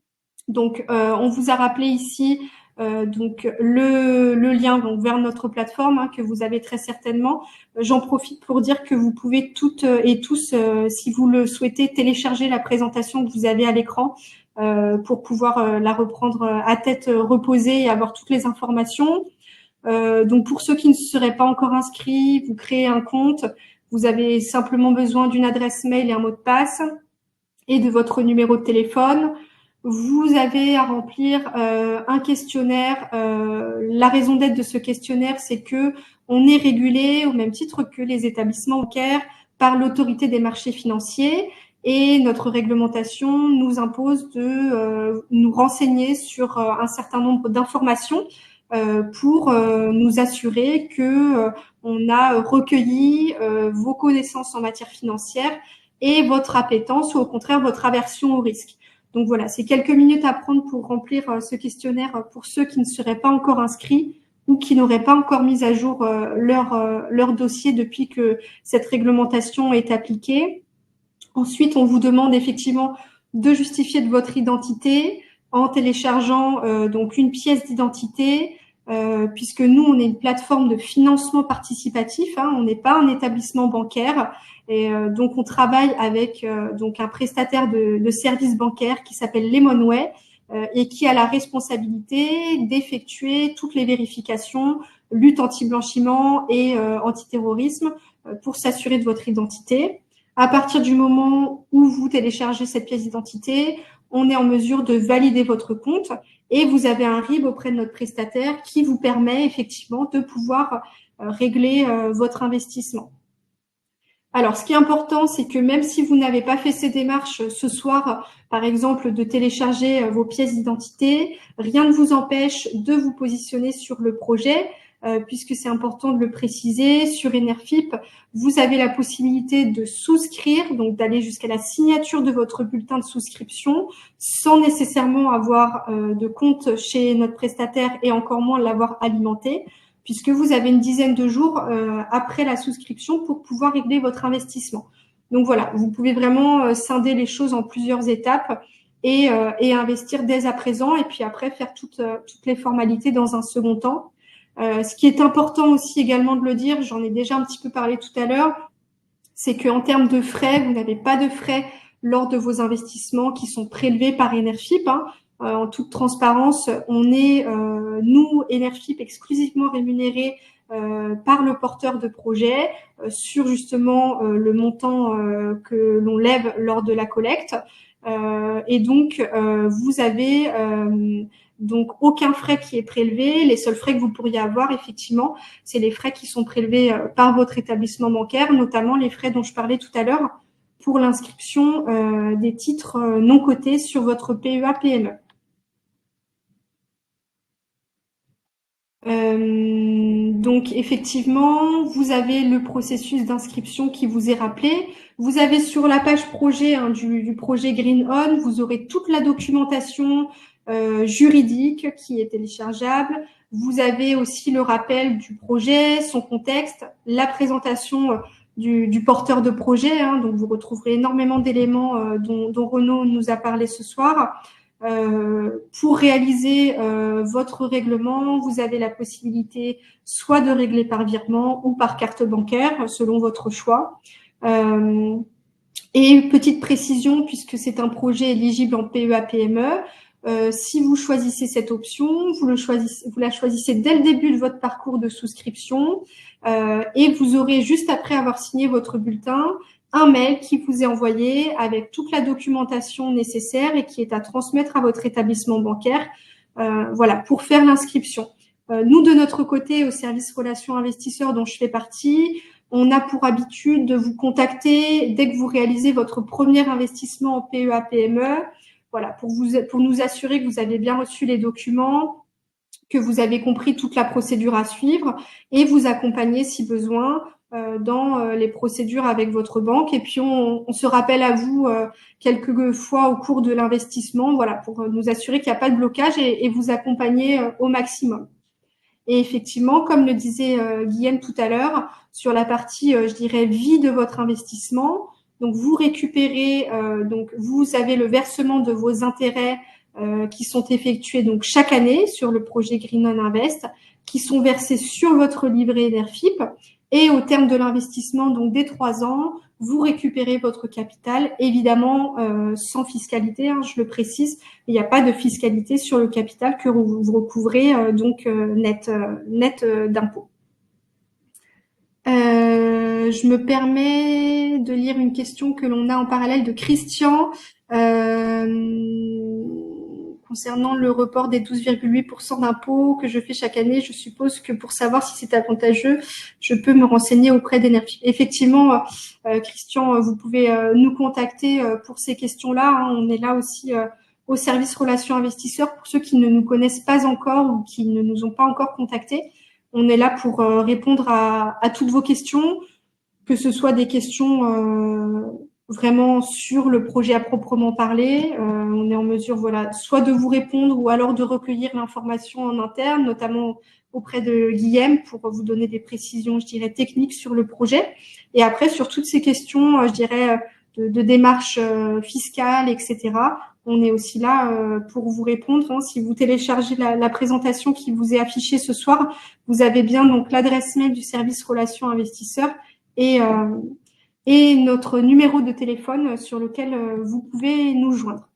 donc on vous a rappelé ici donc le lien donc vers notre plateforme, hein, que vous avez très certainement. J'en profite pour dire que vous pouvez toutes et tous, si vous le souhaitez, télécharger la présentation que vous avez à l'écran pour pouvoir la reprendre à tête reposée et avoir toutes les informations. Donc pour ceux qui ne seraient pas encore inscrits, vous créez un compte. Vous avez simplement besoin d'une adresse mail et un mot de passe et de votre numéro de téléphone. Vous avez à remplir un questionnaire. La raison d'être de ce questionnaire, c'est que on est régulé au même titre que les établissements bancaires par l'autorité des marchés financiers et notre réglementation nous impose de nous renseigner sur un certain nombre d'informations pour nous assurer que on a recueilli vos connaissances en matière financière et votre appétence ou au contraire votre aversion au risque. Donc voilà, c'est quelques minutes à prendre pour remplir ce questionnaire pour ceux qui ne seraient pas encore inscrits ou qui n'auraient pas encore mis à jour leur dossier depuis que cette réglementation est appliquée. Ensuite, on vous demande effectivement de justifier de votre identité en téléchargeant donc une pièce d'identité, puisque nous, on est une plateforme de financement participatif, hein, on n'est pas un établissement bancaire. Et donc, on travaille avec donc un prestataire de services bancaires qui s'appelle Lemonway et qui a la responsabilité d'effectuer toutes les vérifications, lutte anti-blanchiment et antiterrorisme pour s'assurer de votre identité. À partir du moment où vous téléchargez cette pièce d'identité, on est en mesure de valider votre compte et vous avez un RIB auprès de notre prestataire qui vous permet effectivement de pouvoir régler votre investissement. Alors, ce qui est important, c'est que même si vous n'avez pas fait ces démarches ce soir, par exemple, de télécharger vos pièces d'identité, rien ne vous empêche de vous positionner sur le projet, puisque c'est important de le préciser. Sur Enerfip, vous avez la possibilité de souscrire, donc d'aller jusqu'à la signature de votre bulletin de souscription, sans nécessairement avoir de compte chez notre prestataire et encore moins l'avoir alimenté, puisque vous avez une dizaine de jours après la souscription pour pouvoir régler votre investissement. Donc voilà, vous pouvez vraiment scinder les choses en plusieurs étapes et investir dès à présent et puis après faire toutes les formalités dans un second temps. Ce qui est important aussi également de le dire, j'en ai déjà un petit peu parlé tout à l'heure, c'est qu'en termes de frais, vous n'avez pas de frais lors de vos investissements qui sont prélevés par Enerfip, hein. En toute transparence, on est, nous, Enerfip, exclusivement rémunérés par le porteur de projet sur justement le montant que l'on lève lors de la collecte. Et donc, vous avez donc aucun frais qui est prélevé. Les seuls frais que vous pourriez avoir, effectivement, c'est les frais qui sont prélevés par votre établissement bancaire, notamment les frais dont je parlais tout à l'heure pour l'inscription des titres non cotés sur votre PEA-PME. Donc effectivement, vous avez le processus d'inscription qui vous est rappelé. Vous avez sur la page projet du projet Green On, vous aurez toute la documentation juridique qui est téléchargeable. Vous avez aussi le rappel du projet, son contexte, la présentation du porteur de projet. Donc vous retrouverez énormément d'éléments dont Renaud nous a parlé ce soir. Pour réaliser votre règlement, vous avez la possibilité soit de régler par virement ou par carte bancaire, selon votre choix. Et petite précision, puisque c'est un projet éligible en PEA-PME, Si vous choisissez cette option, vous la choisissez dès le début de votre parcours de souscription et vous aurez, juste après avoir signé votre bulletin, un mail qui vous est envoyé avec toute la documentation nécessaire et qui est à transmettre à votre établissement bancaire, voilà, pour faire l'inscription. Nous, de notre côté, au service relations investisseurs dont je fais partie, on a pour habitude de vous contacter dès que vous réalisez votre premier investissement en PEA-PME, voilà, pour nous assurer que vous avez bien reçu les documents, que vous avez compris toute la procédure à suivre et vous accompagner si besoin dans les procédures avec votre banque. Et puis on se rappelle à vous quelques fois au cours de l'investissement, voilà, pour nous assurer qu'il n'y a pas de blocage et vous accompagner au maximum. Et effectivement, comme le disait Guillaume tout à l'heure, sur la partie, je dirais, vie de votre investissement, donc vous récupérez, donc vous avez le versement de vos intérêts qui sont effectués donc chaque année sur le projet Green On Invest, qui sont versés sur votre livret NERFIP. Et au terme de l'investissement, donc des 3 ans, vous récupérez votre capital, évidemment sans fiscalité, hein, je le précise. Il n'y a pas de fiscalité sur le capital que vous recouvrez donc net d'impôts. Je me permets de lire une question que l'on a en parallèle de Christian concernant le report des 12,8% d'impôts que je fais chaque année. Je suppose que pour savoir si c'est avantageux, je peux me renseigner auprès d'Enerfi. Effectivement, Christian, vous pouvez nous contacter pour ces questions-là. Hein. On est là aussi au service relations investisseurs pour ceux qui ne nous connaissent pas encore ou qui ne nous ont pas encore contactés. On est là pour répondre à toutes vos questions, que ce soit des questions vraiment sur le projet à proprement parler. On est en mesure, voilà, soit de vous répondre ou alors de recueillir l'information en interne, notamment auprès de Guillaume pour vous donner des précisions, je dirais, techniques sur le projet. Et après, sur toutes ces questions, je dirais, de démarches fiscales, etc., on est aussi là pour vous répondre. Hein. Si vous téléchargez la présentation qui vous est affichée ce soir, vous avez bien donc l'adresse mail du service relations investisseurs et notre numéro de téléphone sur lequel vous pouvez nous joindre.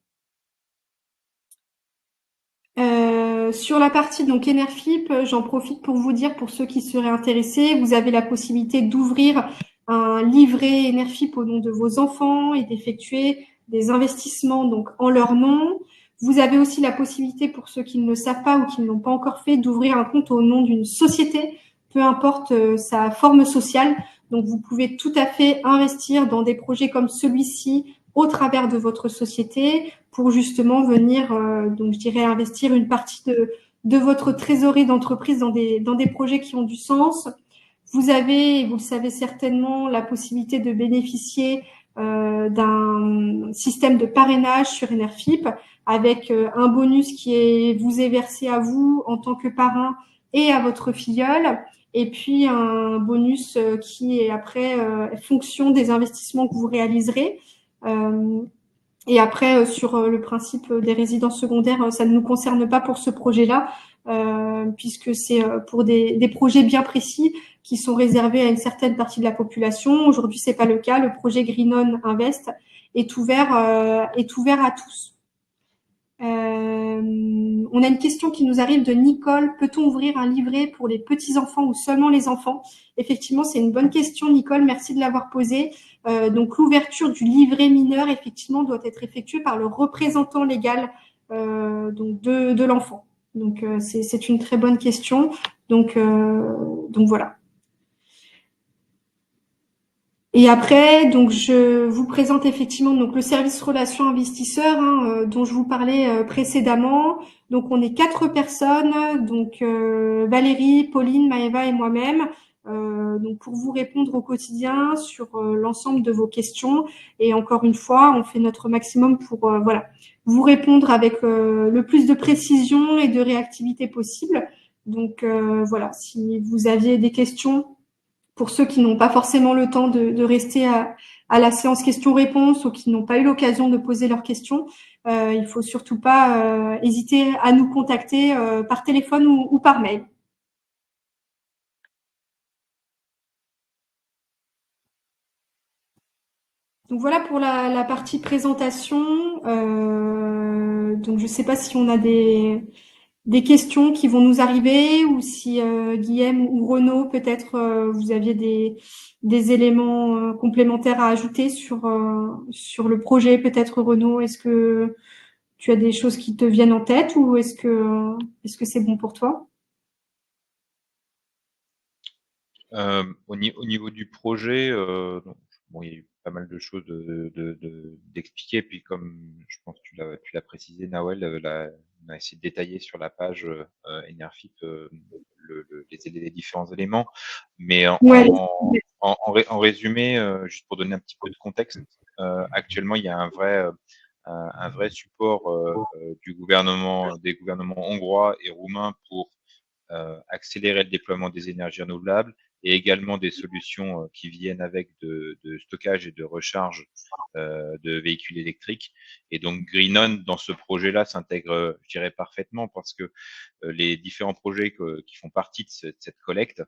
Sur la partie donc Enerfip, j'en profite pour vous dire, pour ceux qui seraient intéressés, vous avez la possibilité d'ouvrir un livret Enerfip au nom de vos enfants et d'effectuer des investissements donc en leur nom. Vous avez aussi la possibilité, pour ceux qui ne le savent pas ou qui ne l'ont pas encore fait, d'ouvrir un compte au nom d'une société, peu importe sa forme sociale. Donc, vous pouvez tout à fait investir dans des projets comme celui-ci au travers de votre société pour justement venir, donc je dirais, investir une partie de votre trésorerie d'entreprise dans des projets qui ont du sens. Vous avez, et vous le savez certainement, la possibilité de bénéficier d'un système de parrainage sur Enerfip avec un bonus qui vous est versé à vous en tant que parrain et à votre filleule. Et puis un bonus qui est après fonction des investissements que vous réaliserez. Et après, sur le principe des résidences secondaires, ça ne nous concerne pas pour ce projet-là, puisque c'est pour des projets bien précis qui sont réservés à une certaine partie de la population. Aujourd'hui, c'est pas le cas. Le projet Green On Invest est ouvert à tous. On a une question qui nous arrive de Nicole. Peut-on ouvrir un livret pour les petits-enfants ou seulement les enfants? Effectivement, c'est une bonne question, Nicole. Merci de l'avoir posée. Donc, l'ouverture du livret mineur, effectivement, doit être effectuée par le représentant légal donc de l'enfant. Donc, c'est une très bonne question. Donc voilà. Et après, donc je vous présente effectivement donc le service relations investisseurs dont je vous parlais précédemment. Donc on est 4 personnes, donc Valérie, Pauline, Maëva et moi-même, donc pour vous répondre au quotidien sur l'ensemble de vos questions. Et encore une fois, on fait notre maximum pour voilà, vous répondre avec le plus de précision et de réactivité possible. Donc voilà, si vous aviez des questions, pour ceux qui n'ont pas forcément le temps de rester à la séance questions-réponses ou qui n'ont pas eu l'occasion de poser leurs questions, il faut surtout pas hésiter à nous contacter par téléphone ou par mail. Donc voilà pour la partie présentation. Donc je ne sais pas si on a des questions qui vont nous arriver ou si Guillaume ou Renaud, peut-être vous aviez des éléments complémentaires à ajouter sur le projet. Peut-être Renaud, est-ce que tu as des choses qui te viennent en tête ou est-ce que c'est bon pour toi?
Au niveau du projet, donc, bon, il y a eu pas mal de choses d'expliquer. Puis comme je pense que tu l'as précisé, Nawel, on a essayé de détailler sur la page Enerfip les différents éléments. Mais
Ouais.
en résumé, juste pour donner un petit peu de contexte, actuellement il y a un vrai support des gouvernements hongrois et roumains pour accélérer le déploiement des énergies renouvelables et également des solutions qui viennent avec de stockage et de recharge de véhicules électriques. Et donc GreenOn, dans ce projet-là, s'intègre, je dirais, parfaitement parce que les différents projets qui font partie de cette collecte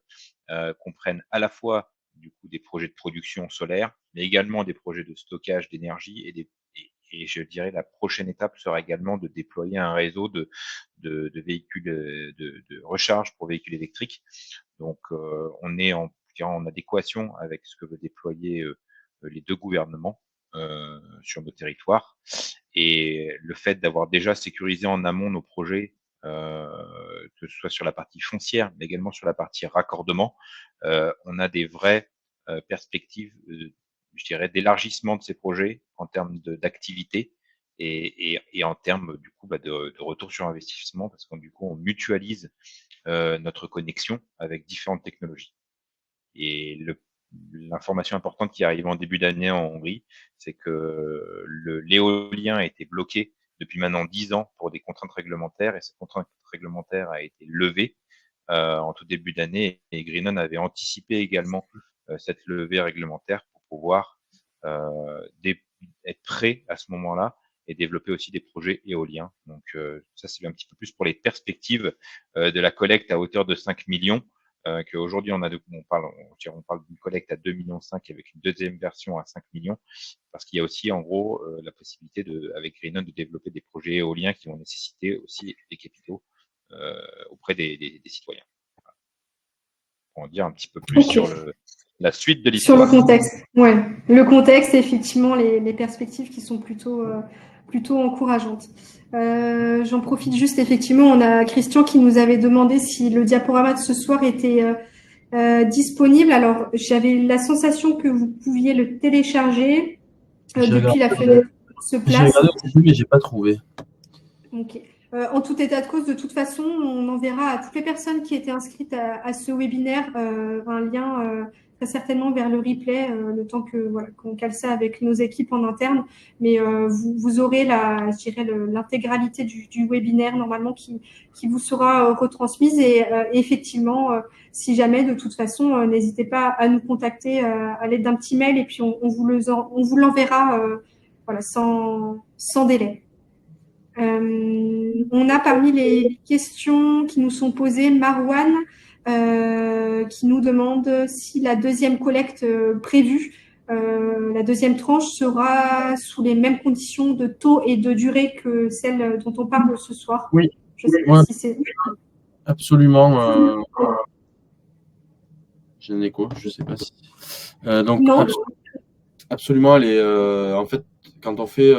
comprennent à la fois du coup des projets de production solaire, mais également des projets de stockage d'énergie et je dirais la prochaine étape sera également de déployer un réseau de véhicules de recharge pour véhicules électriques. Donc on est en adéquation avec ce que veut déployer les deux gouvernements sur nos territoires. Et le fait d'avoir déjà sécurisé en amont nos projets, que ce soit sur la partie foncière, mais également sur la partie raccordement, on a des vraies perspectives, je dirais, d'élargissement de ces projets en termes d'activité et en termes du coup de retour sur investissement, parce qu'on du coup on mutualise notre connexion avec différentes technologies. Et l'information importante qui arrive en début d'année en Hongrie, c'est que l'éolien a été bloqué depuis maintenant 10 ans pour des contraintes réglementaires, et cette contrainte réglementaire a été levée en tout début d'année, et GreenOn avait anticipé également cette levée réglementaire pour pouvoir être prêt à ce moment-là et développer aussi des projets éoliens. Donc ça, c'est un petit peu plus pour les perspectives de la collecte à hauteur de 5 millions. Qu'aujourd'hui on parle d'une collecte à 2,5 millions avec une deuxième version à 5 millions, parce qu'il y a aussi en gros la possibilité avec GreenOn de développer des projets éoliens qui vont nécessiter aussi des capitaux auprès des citoyens. Pour en dire un petit peu plus sur la suite de
Sur le
l'histoire.
contexte, ouais. Le contexte, effectivement, les perspectives qui sont plutôt encourageantes. J'en profite juste, effectivement, on a Christian qui nous avait demandé si le diaporama de ce soir était disponible. Alors, j'avais la sensation que vous pouviez le télécharger depuis la fenêtre se
J'ai
place.
regardé au début, mais j'ai pas trouvé.
Ok. En tout état de cause, de toute façon, on enverra à toutes les personnes qui étaient inscrites à ce webinaire un lien très certainement vers le replay, le temps qu'on cale ça avec nos équipes en interne. Mais vous aurez je dirais l'intégralité du webinaire normalement qui vous sera retransmise. Et effectivement, si jamais, de toute façon, n'hésitez pas à nous contacter à l'aide d'un petit mail et puis on vous l'enverra voilà, sans délai. On a parmi les questions qui nous sont posées, Marwan, qui nous demande si la deuxième collecte prévue, la deuxième tranche, sera sous les mêmes conditions de taux et de durée que celle dont on parle ce soir.
Oui,
je sais pas si c'est...
Absolument. J'ai un écho, je sais pas si. Donc, absolument, en fait, quand on fait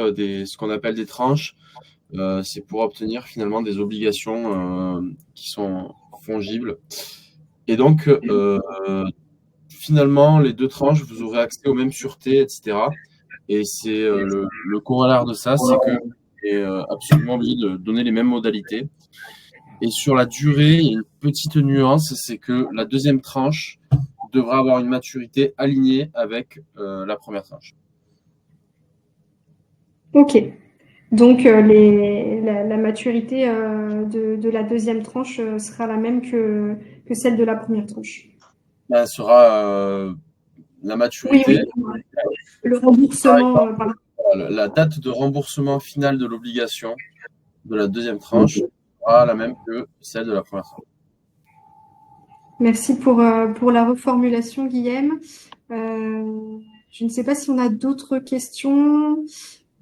ce qu'on appelle des tranches, c'est pour obtenir finalement des obligations qui sont fongibles. Et donc, finalement, les deux tranches, vous aurez accès aux mêmes sûretés, etc. Et c'est le corollaire de ça, c'est que vous êtes absolument obligé de donner les mêmes modalités. Et sur la durée, il y a une petite nuance, c'est que la deuxième tranche devra avoir une maturité alignée avec la première tranche.
Ok. Donc, la maturité de la deuxième tranche sera la même que celle de la première tranche.
Ça sera la maturité.
Oui. Le remboursement.
La date de remboursement finale de l'obligation de la deuxième tranche sera la même que celle de la première tranche.
Merci pour la reformulation, Guillaume. Je ne sais pas si on a d'autres questions.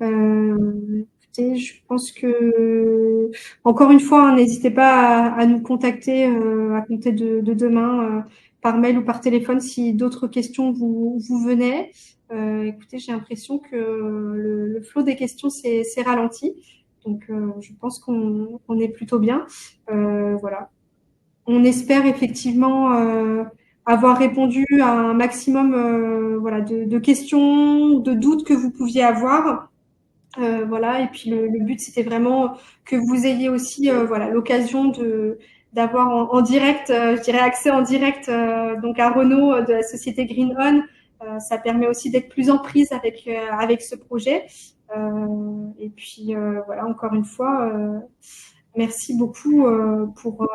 Écoutez, je pense que, encore une fois, hein, n'hésitez pas à nous contacter à compter de demain par mail ou par téléphone si d'autres questions vous venaient. Écoutez, j'ai l'impression que le flot des questions s'est ralenti. Donc, je pense qu'on est plutôt bien. Voilà. On espère effectivement avoir répondu à un maximum voilà, de questions, de doutes que vous pouviez avoir. Voilà, et puis le but, c'était vraiment que vous ayez aussi voilà, l'occasion d'avoir en direct, je dirais accès en direct donc à Renaud de la société Green On. Ça permet aussi d'être plus en prise avec ce projet. Et puis voilà, encore une fois, merci beaucoup pour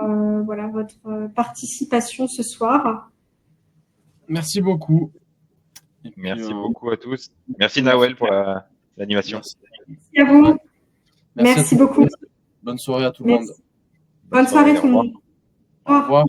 voilà, votre participation ce soir.
Merci beaucoup. Et puis,
Merci beaucoup à tous. Merci Nawel pour l'animation.
Merci.
Merci à vous.
Ouais.
Merci beaucoup.
Bonne soirée à tout le monde.
Bonne soirée tout le monde.
Au revoir.